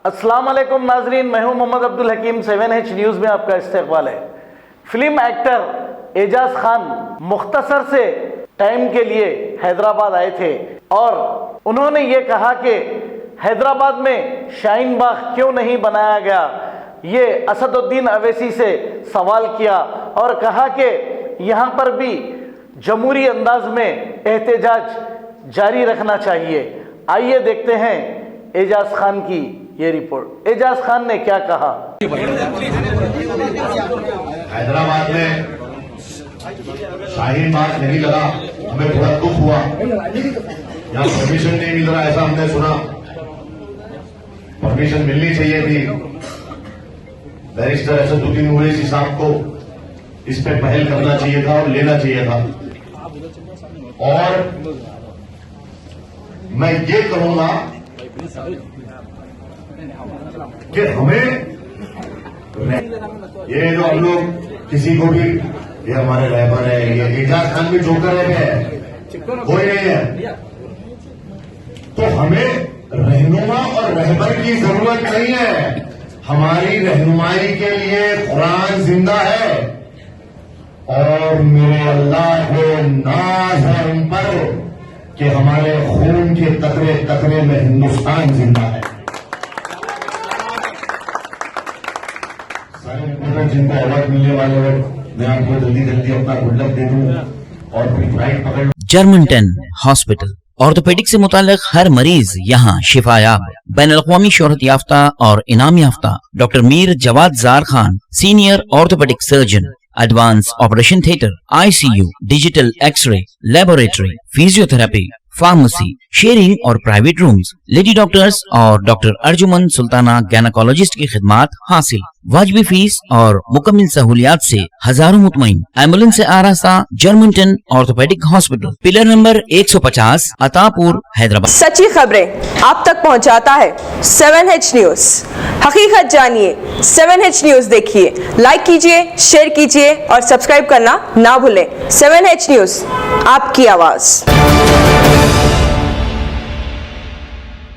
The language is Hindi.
अस्सलाम वालेकुम नाजरीन, मैं हूं मोहम्मद अब्दुल हकीम। 7H न्यूज़ में आपका इस्तकबाल है। फिल्म एक्टर एजाज खान मुख्तसर से टाइम के लिए हैदराबाद आए थे और उन्होंने ये कहा कि हैदराबाद में शाहीन बाग क्यों नहीं बनाया गया। ये असदुद्दीन अवैसी से सवाल किया और कहा कि यहाँ पर भी जमहूरी अंदाज में एहतजाज जारी रखना चाहिए। आइए देखते हैं एजाज खान की ये रिपोर्ट। एजाज खान ने क्या कहा। हैदराबाद में शाहीन बाग नहीं लगा, हमें थोड़ा दुख हुआ। यहाँ परमिशन नहीं मिल रहा, ऐसा हमने सुना। परमिशन मिलनी चाहिए थी। बैरिस्टर असदुद्दीन ओवैसी साहब को इस पे पहल करना चाहिए था और लेना चाहिए था। और मैं ये कहूंगा कि हमें ये जो हम लोग किसी को भी, ये हमारे रहबर है, ये एजाज खान भी जोकर है, कोई नहीं है, तो हमें रहनुमा और रहबर की जरूरत नहीं है। हमारी रहनुमाई के लिए कुरान जिंदा है और मेरे अल्लाह को नाज है उन पर कि हमारे खून के कतरे कतरे में हिंदुस्तान जिंदा है। जिनको अवार्ड मिलने वाले हो, मैं आपको जल्दी जल्दी अपना गुल्लक दे दूं और फिर फ्लाइट पकड़। जर्मनटन हॉस्पिटल ऑर्थोपेडिक से मुताल्लिक हर मरीज यहाँ शिफायाब। बैनुल-अक़वामी शोहरत याफ्ता और इनाम याफ्ता doctor Mir Jawad Zar Khan, senior orthopaedic surgeon, advance operation theatre, ICU, digital x-ray, laboratory, physiotherapy, pharmacy, sharing और प्राइवेट रूम्स, लेडी डॉक्टर्स और डॉक्टर अर्जुमन सुल्ताना गायनेकोलॉजिस्ट की खिदमात हासिल। वाजिबी फीस और मुकम्मल सहूलियात से हजारों मुतमईन। एम्बुलेंस से आरास्ता Germanten orthopaedic hospital, pillar number 150, Attapur, Hyderabad. सच्ची खबरें आप तक पहुंचाता है 7H न्यूज। हकीकत जानिए, 7H न्यूज देखिए, लाइक कीजिए, शेयर कीजिए और सब्सक्राइब करना ना भूलें। 7H न्यूज, आपकी आवाज।